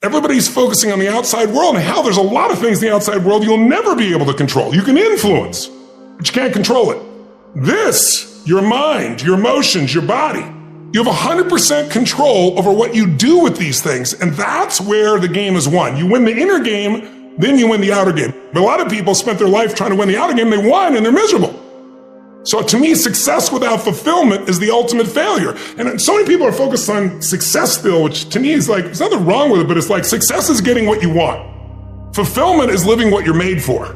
Everybody's focusing on the outside world, and how there's a lot of things in the outside world you'll never be able to control. You can influence, but you can't control it. This, your mind, your emotions, your body, you have 100% control over what you do with these things, and that's where the game is won. You win the inner game, then you win the outer game. But a lot of people spent their life trying to win the outer game, they won, and they're miserable. So to me, success without fulfillment is the ultimate failure. And so many people are focused on success still, which to me is like, there's nothing wrong with it, but it's like success is getting what you want. Fulfillment is living what you're made for.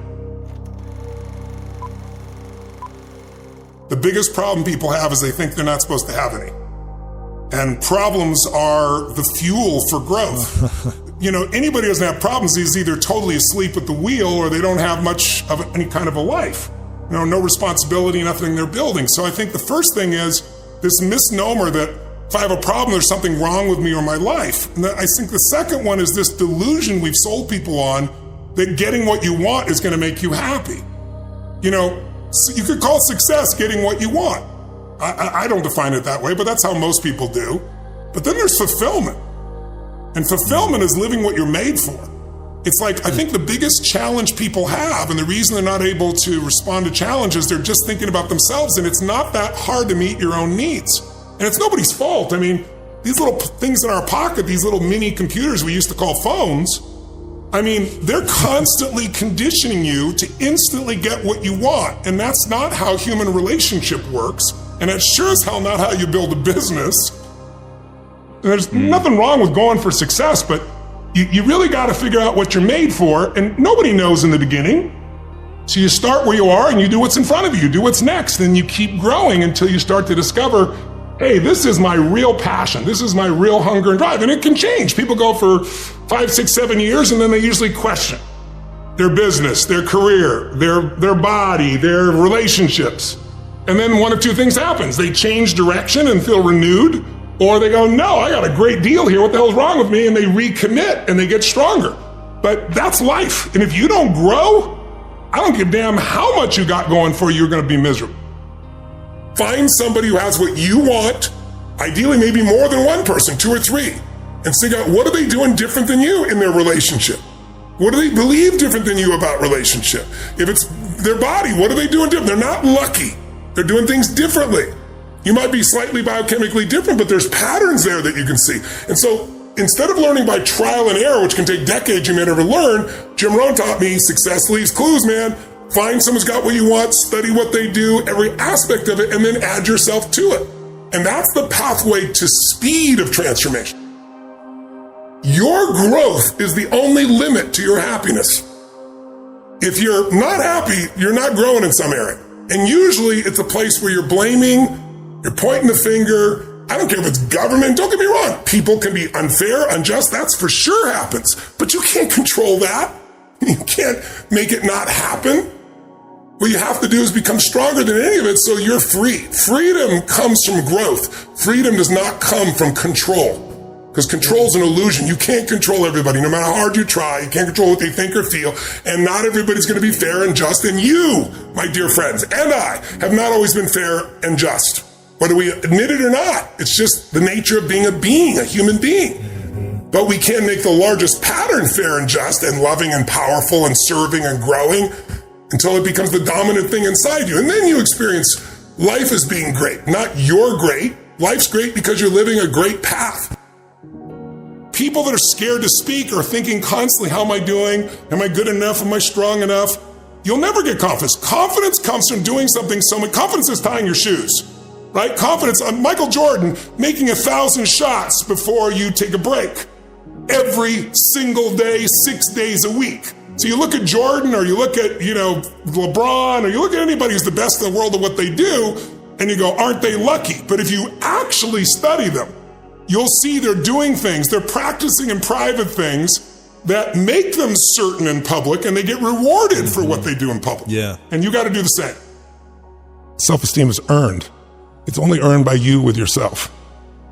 The biggest problem people have is they think they're not supposed to have any. And problems are the fuel for growth. Anybody who doesn't have problems is either totally asleep at the wheel or they don't have much of any kind of a life. No responsibility, nothing they're building. So I think the first thing is this misnomer that if I have a problem, there's something wrong with me or my life. And I think the second one is this delusion we've sold people on that getting what you want is going to make you happy. So you could call success getting what you want. I don't define it that way, but that's how most people do. But then there's fulfillment. And fulfillment is living what you're made for. It's like, I think the biggest challenge people have, and the reason they're not able to respond to challenges, they're just thinking about themselves, and it's not that hard to meet your own needs. And it's nobody's fault. I mean, these little things in our pocket, these little mini computers we used to call phones, they're constantly conditioning you to instantly get what you want. And that's not how human relationship works. And it's sure as hell not how you build a business. And there's nothing wrong with going for success, but you really got to figure out what you're made for, and nobody knows in the beginning. So you start where you are and you do what's in front of you, you do what's next, and you keep growing until you start to discover, hey, this is my real passion, this is my real hunger and drive, and it can change. People go for 5, 6, 7 years, and then they usually question their business, their career, their body, their relationships. And then one of two things happens. They change direction and feel renewed, or they go, no, I got a great deal here. What the hell's wrong with me? And they recommit and they get stronger. But that's life. And if you don't grow, I don't give a damn how much you got going for you, you're going to be miserable. Find somebody who has what you want, ideally maybe more than one person, 2 or 3, and figure out what are they doing different than you in their relationship? What do they believe different than you about relationship? If it's their body, what are they doing different? They're not lucky. They're doing things differently. You might be slightly biochemically different, but there's patterns there that you can see. And so instead of learning by trial and error, which can take decades you may never learn, Jim Rohn taught me success leaves clues, man. Find someone's got what you want, study what they do, every aspect of it, and then add yourself to it. And that's the pathway to speed of transformation. Your growth is the only limit to your happiness. If you're not happy, you're not growing in some area. And usually it's a place where you're blaming, you're pointing the finger. I don't care if it's government. Don't get me wrong. People can be unfair, unjust. That's for sure happens. But you can't control that. You can't make it not happen. What you have to do is become stronger than any of it so you're free. Freedom comes from growth. Freedom does not come from control. Because control is an illusion. You can't control everybody. No matter how hard you try, you can't control what they think or feel. And not everybody's going to be fair and just. And you, my dear friends, and I have not always been fair and just. Whether we admit it or not, it's just the nature of being, a human being. But we can make the largest pattern fair and just and loving and powerful and serving and growing until it becomes the dominant thing inside you. And then you experience life as being great. Not you're great. Life's great because you're living a great path. People that are scared to speak are thinking constantly, how am I doing? Am I good enough? Am I strong enough? You'll never get confidence. Confidence comes from doing something confidence is tying your shoes, right? Confidence, Michael Jordan making 1,000 shots before you take a break. Every single day, 6 days a week. So you look at Jordan or you look at, LeBron or you look at anybody who's the best in the world at what they do and you go, aren't they lucky? But if you actually study them, you'll see they're doing things, they're practicing in private things that make them certain in public and they get rewarded for what they do in public. Yeah. And you got to do the same. Self-esteem is earned. It's only earned by you with yourself.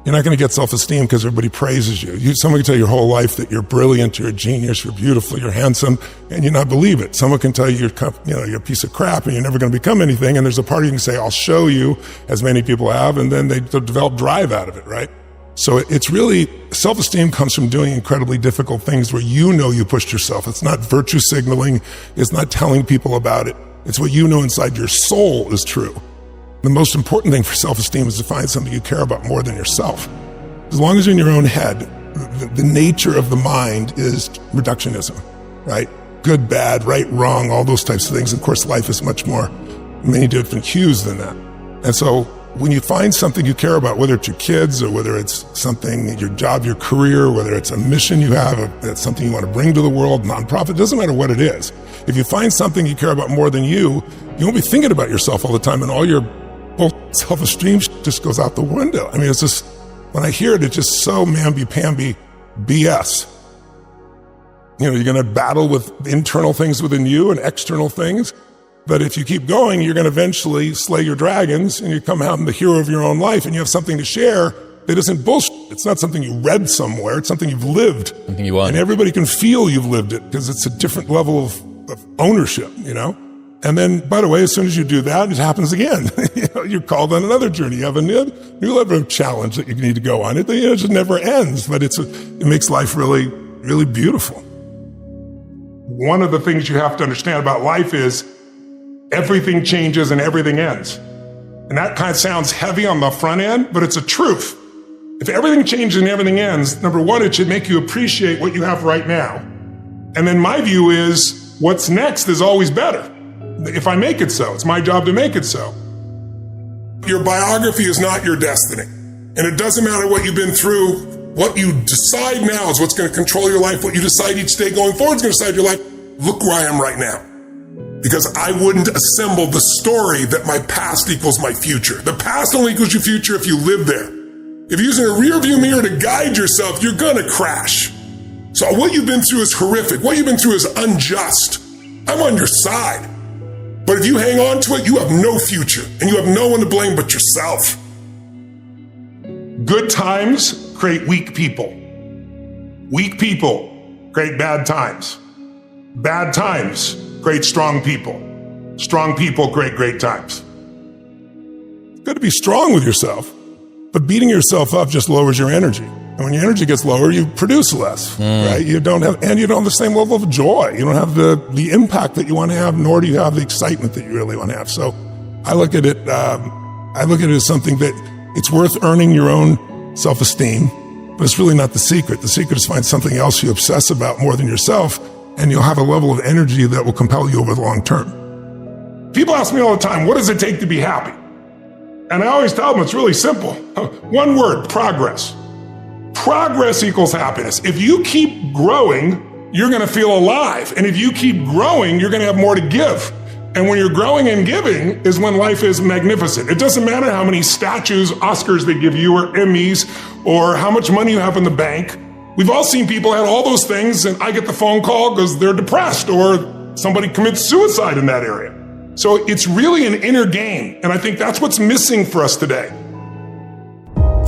You're not going to get self-esteem because everybody praises you. Someone can tell you your whole life that you're brilliant, you're a genius, you're beautiful, you're handsome, and you not believe it. Someone can tell you you're a piece of crap and you're never going to become anything. And there's a part you can say, I'll show you, as many people have, and then they develop drive out of it, right? So it's really, self-esteem comes from doing incredibly difficult things where you know you pushed yourself. It's not virtue signaling. It's not telling people about it. It's what you know inside your soul is true. The most important thing for self-esteem is to find something you care about more than yourself. As long as you're in your own head, the nature of the mind is reductionism, right? Good, bad, right, wrong, all those types of things. Of course, life is much more, many different hues than that. And so when you find something you care about, whether it's your kids or whether it's something, your job, your career, whether it's a mission you have, or it's something you want to bring to the world, nonprofit, it doesn't matter what it is. If you find something you care about more than you won't be thinking about yourself all the time, and all your self-esteem just goes out the window. I mean, it's just, when I hear it, it's just so mamby-pamby BS. You know, you're going to battle with internal things within you and external things. But if you keep going, you're going to eventually slay your dragons and you come out and the hero of your own life, and you have something to share that isn't bullshit. It's not something you read somewhere. It's something you've lived. Something you want. And everybody can feel you've lived it because it's a different level of ownership, you know? And then, by the way, as soon as you do that, it happens again. You're called on another journey. You have a new level of challenge that you need to go on. It just never ends, but it makes life really, really beautiful. One of the things you have to understand about life is everything changes and everything ends. And that kind of sounds heavy on the front end, but it's a truth. If everything changes and everything ends, number one, it should make you appreciate what you have right now. And then my view is what's next is always better. If I make it so, it's my job to make it so. Your biography is not your destiny. And it doesn't matter what you've been through. What you decide now is what's going to control your life. What you decide each day going forward is going to decide your life. Look where I am right now. Because I wouldn't assemble the story that my past equals my future. The past only equals your future if you live there. If you're using a rear view mirror to guide yourself, you're going to crash. So what you've been through is horrific. What you've been through is unjust. I'm on your side. But if you hang on to it, you have no future and you have no one to blame but yourself. Good times create weak people. Weak people create bad times. Bad times create strong people. Strong people create great times. It's good to be strong with yourself, but beating yourself up just lowers your energy. And when your energy gets lower, you produce less, right? You don't have the same level of joy. You don't have the impact that you want to have, nor do you have the excitement that you really want to have. So I look at it, as something that it's worth earning your own self-esteem, but it's really not the secret. The secret is find something else you obsess about more than yourself, and you'll have a level of energy that will compel you over the long term. People ask me all the time, what does it take to be happy? And I always tell them it's really simple. One word, progress. Progress equals happiness. If you keep growing, you're going to feel alive. And if you keep growing, you're going to have more to give. And when you're growing and giving is when life is magnificent. It doesn't matter how many statues, Oscars they give you, or Emmys, or how much money you have in the bank. We've all seen people have all those things, and I get the phone call because they're depressed or somebody commits suicide in that area. So it's really an inner game, and I think that's what's missing for us today.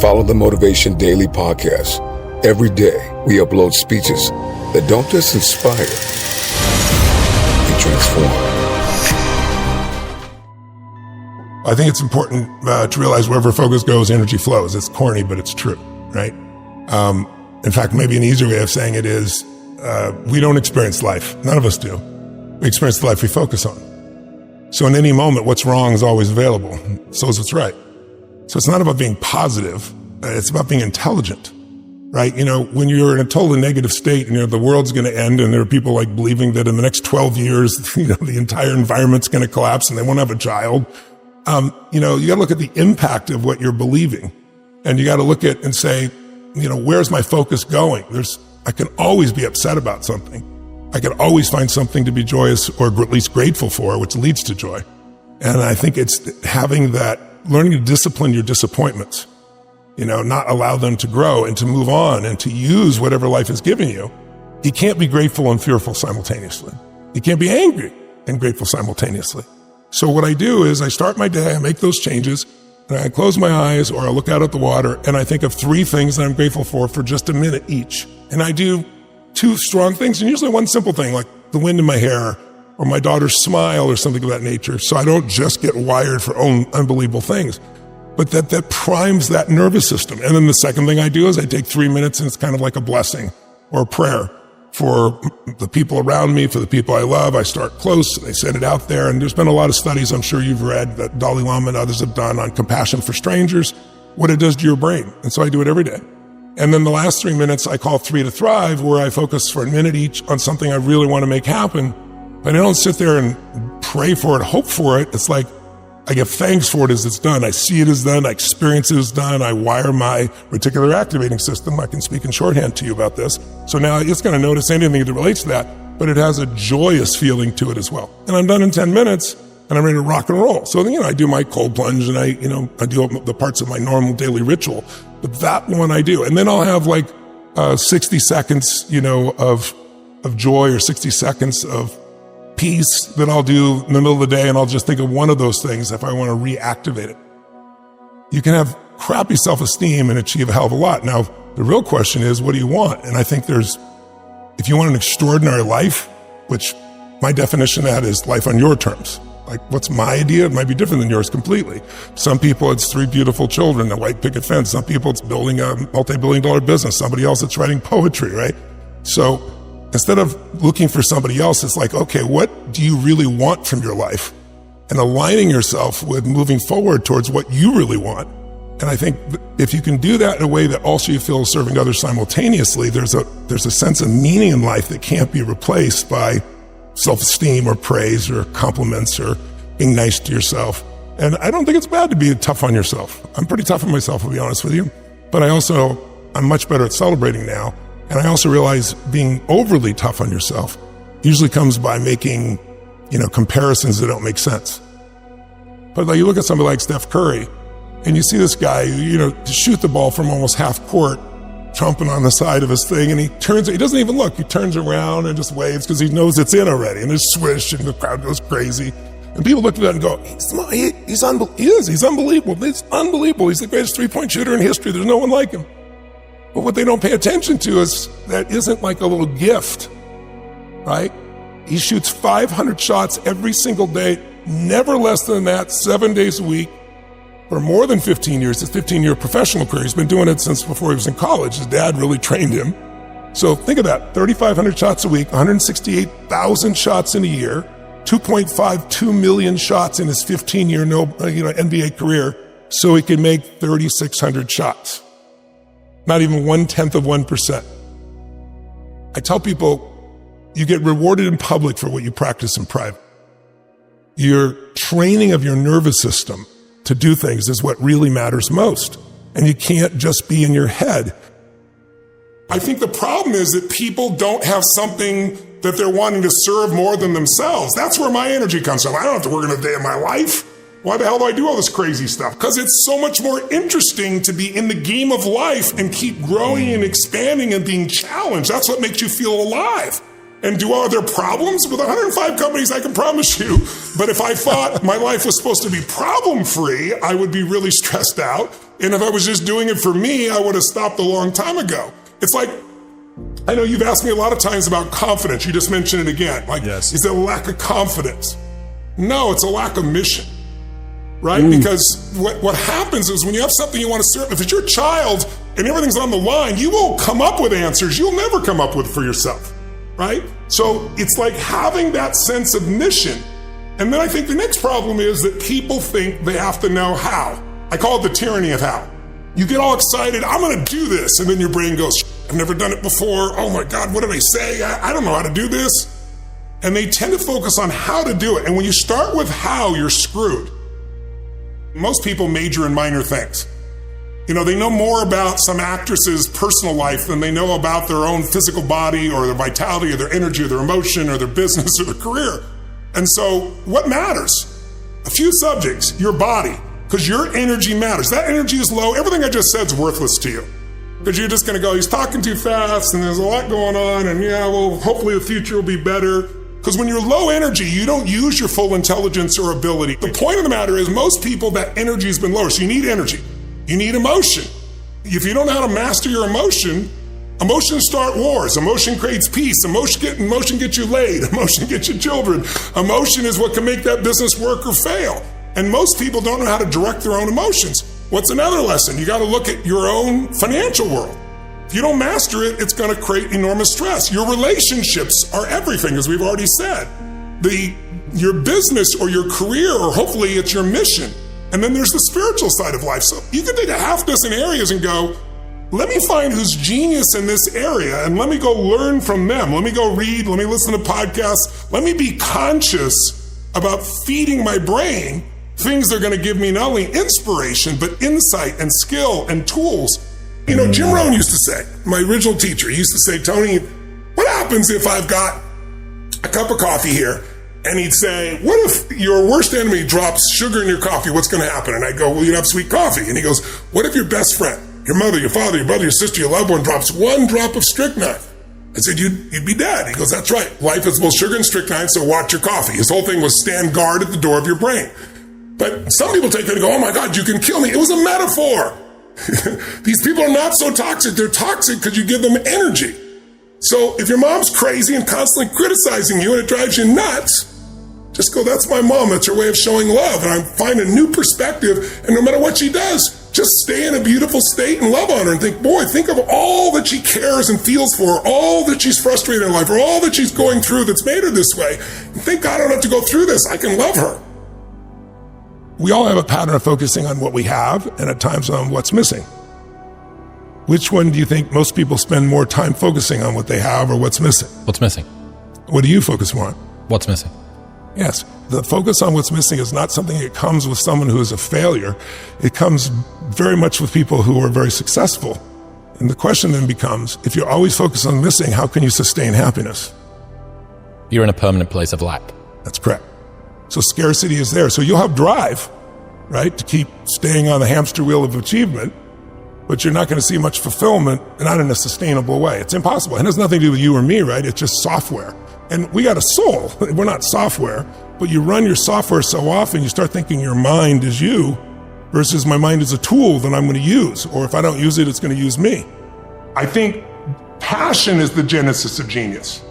Follow the Motivation Daily podcast. Every day, we upload speeches that don't just inspire, they transform. I think it's important to realize wherever focus goes, energy flows. It's corny, but it's true, right? In fact, maybe an easier way of saying it is, we don't experience life. None of us do. We experience the life we focus on. So in any moment, what's wrong is always available. So is what's right. So it's not about being positive. It's about being intelligent, right? You know, when you're in a totally negative state and the world's going to end, and there are people like believing that in the next 12 years, the entire environment's going to collapse and they won't have a child. You got to look at the impact of what you're believing, and you got to look at and say, where's my focus going? I can always be upset about something. I can always find something to be joyous or at least grateful for, which leads to joy. And I think it's having that, learning to discipline your disappointments, not allow them to grow and to move on and to use whatever life has given you. You can't be grateful and fearful simultaneously. You can't be angry and grateful simultaneously. So what I do is I start my day, I make those changes, and I close my eyes or I look out at the water and I think of 3 things that I'm grateful for just a minute each. And I do 2 strong things and usually one simple thing like the wind in my hair or my daughter's smile or something of that nature. So I don't just get wired for unbelievable things. but that primes that nervous system. And then the second thing I do is I take 3 minutes, and it's kind of like a blessing or a prayer for the people around me, for the people I love. I start close, and I send it out there. And there's been a lot of studies I'm sure you've read that Dalai Lama and others have done on compassion for strangers, what it does to your brain. And so I do it every day. And then the last 3 minutes I call 3 to Thrive, where I focus for a minute each on something I really want to make happen. But I don't sit there and pray for it, hope for it. It's like I give thanks for it as it's done. I see it as done. I experience it as done. I wire my reticular activating system. I can speak in shorthand to you about this. So now it's going to notice anything that relates to that, but it has a joyous feeling to it as well. And I'm done in 10 minutes, and I'm ready to rock and roll. So, I do my cold plunge, and I do the parts of my normal daily ritual, but that one I do. And then I'll have 60 seconds, of joy, or 60 seconds of peace that I'll do in the middle of the day, and I'll just think of one of those things if I want to reactivate it. You can have crappy self-esteem and achieve a hell of a lot. Now, the real question is, what do you want? And I think if you want an extraordinary life, which my definition of that is life on your terms. Like, what's my idea? It might be different than yours completely. Some people, it's 3 beautiful children, a white picket fence. Some people, it's building a multi-billion-dollar business. Somebody else, it's writing poetry, right? So instead of looking for somebody else, it's like, okay, what do you really want from your life? And aligning yourself with moving forward towards what you really want. And I think if you can do that in a way that also you feel serving others simultaneously, there's a sense of meaning in life that can't be replaced by self-esteem or praise or compliments or being nice to yourself. And I don't think it's bad to be tough on yourself. I'm pretty tough on myself, I'll be honest with you. But I'm much better at celebrating now. And I also realize being overly tough on yourself usually comes by making, comparisons that don't make sense. But you look at somebody like Steph Curry, and you see this guy, to shoot the ball from almost half court, trumping on the side of his thing, and he doesn't even look. He turns around and just waves because he knows it's in already. And there's swish, and the crowd goes crazy. And people look at that and go, he's unbelievable. It's unbelievable. He's the greatest three-point shooter in history. There's no one like him. But what they don't pay attention to is that isn't like a little gift, right? He shoots 500 shots every single day, never less than that, 7 days a week, for more than 15 years. His 15-year professional career. He's been doing it since before he was in college. His dad really trained him. So think of that, 3,500 shots a week, 168,000 shots in a year, 2.52 million shots in his 15-year NBA career, so he can make 3,600 shots. Not even 0.1%. I tell people, you get rewarded in public for what you practice in private. Your training of your nervous system to do things is what really matters most. And you can't just be in your head. I think the problem is that people don't have something that they're wanting to serve more than themselves. That's where my energy comes from. I don't have to work in a day of my life. Why the hell do I do all this crazy stuff? Because it's so much more interesting to be in the game of life and keep growing and expanding and being challenged. That's what makes you feel alive. And are there problems? With 105 companies, I can promise you. But if I thought my life was supposed to be problem-free, I would be really stressed out. And if I was just doing it for me, I would have stopped a long time ago. It's like, I know you've asked me a lot of times about confidence. You just mentioned it again. Yes. Is it a lack of confidence? No, it's a lack of mission. Right? Ooh. Because what happens is when you have something you want to serve, if it's your child and everything's on the line, you won't come up with answers you'll never come up with for yourself, right? So it's like having that sense of mission. And then I think the next problem is that people think they have to know how. I call it the tyranny of how. You get all excited, I'm going to do this, and then your brain goes, I've never done it before, oh my God, what did I say? I don't know how to do this. And they tend to focus on how to do it. And when you start with how, you're screwed. Most people major in minor things. They know more about some actress's personal life than they know about their own physical body or their vitality or their energy or their emotion or their business or their career. And so what matters? A few subjects, your body, because your energy matters. That energy is low. Everything I just said is worthless to you. Because you're just going to go, he's talking too fast and there's a lot going on and hopefully the future will be better. Because when you're low energy, you don't use your full intelligence or ability. The point of the matter is most people, that energy has been lower. So you need energy. You need emotion. If you don't know how to master your emotion, emotions start wars. Emotion creates peace. Emotion gets you laid. Emotion gets you children. Emotion is what can make that business work or fail. And most people don't know how to direct their own emotions. What's another lesson? You got to look at your own financial world. If you don't master it, it's going to create enormous stress. Your relationships are everything, as we've already said. Your business or your career, or hopefully it's your mission. And then there's the spiritual side of life. So you can take a half dozen areas and go, let me find who's genius in this area and let me go learn from them. Let me go read, let me listen to podcasts. Let me be conscious about feeding my brain things that are going to give me not only inspiration, but insight and skill and tools. You know, Jim Rohn used to say, my original teacher, he used to say, Tony, what happens if I've got a cup of coffee here? And he'd say, what if your worst enemy drops sugar in your coffee? What's going to happen? And I'd go, well, you'd have sweet coffee. And he goes, what if your best friend, your mother, your father, your brother, your sister, your loved one drops one drop of strychnine? I said, you'd be dead. He goes, that's right. Life is both sugar and strychnine, so watch your coffee. His whole thing was stand guard at the door of your brain. But some people take that and go, oh my God, you can kill me. It was a metaphor. These people are not so toxic. They're toxic because you give them energy. So if your mom's crazy and constantly criticizing you and it drives you nuts, just go, that's my mom. That's her way of showing love. And I find a new perspective. And no matter what she does, just stay in a beautiful state and love on her and think, boy, think of all that she cares and feels for, all that she's frustrated in life, or all that she's going through that's made her this way. And think, God, I don't have to go through this. I can love her. We all have a pattern of focusing on what we have and at times on what's missing. Which one do you think most people spend more time focusing on, what they have or what's missing? What's missing? What do you focus more on? What's missing? Yes, the focus on what's missing is not something that comes with someone who is a failure. It comes very much with people who are very successful. And the question then becomes, if you're always focused on missing, how can you sustain happiness? You're in a permanent place of lack. That's correct. So scarcity is there. So you'll have drive, right, to keep staying on the hamster wheel of achievement, but you're not going to see much fulfillment, and not in a sustainable way. It's impossible. It has nothing to do with you or me, right? It's just software. And we got a soul. We're not software, but you run your software so often, you start thinking your mind is you versus my mind is a tool that I'm going to use. Or if I don't use it, it's going to use me. I think passion is the genesis of genius.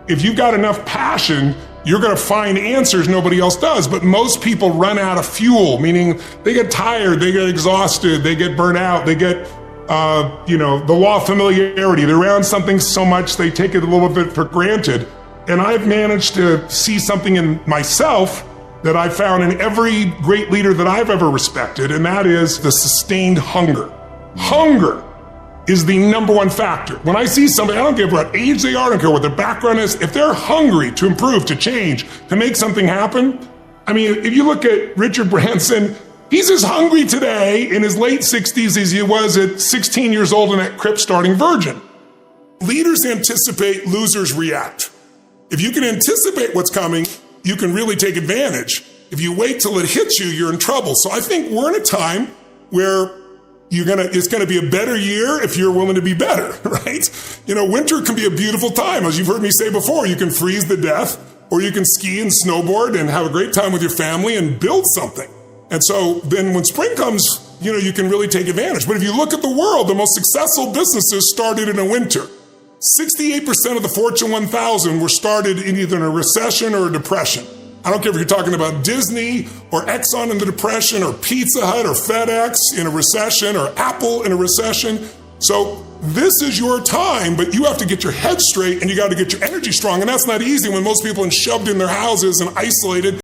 If you've got enough passion, you're going to find answers nobody else does. But most people run out of fuel, meaning they get tired, they get exhausted, they get burnt out, they get, the law of familiarity. They're around something so much they take it a little bit for granted. And I've managed to see something in myself that I found in every great leader that I've ever respected, and that is the sustained hunger. Hunger is the number one factor. When I see somebody, I don't care what age they are, I don't care what their background is, if they're hungry to improve, to change, to make something happen. I mean, if you look at Richard Branson, he's as hungry today in his late 60s as he was at 16 years old in that crypt starting Virgin. Leaders anticipate, losers react. If you can anticipate what's coming, you can really take advantage. If you wait till it hits you, you're in trouble. So I think we're in a time where it's going to be a better year if you're willing to be better, right? Winter can be a beautiful time. As you've heard me say before, you can freeze to death, or you can ski and snowboard and have a great time with your family and build something. And so then when spring comes, you can really take advantage. But if you look at the world, the most successful businesses started in a winter. 68% of the Fortune 1000 were started in either a recession or a depression. I don't care if you're talking about Disney or Exxon in the depression, or Pizza Hut or FedEx in a recession, or Apple in a recession. So this is your time, but you have to get your head straight and you got to get your energy strong. And that's not easy when most people are shoved in their houses and isolated.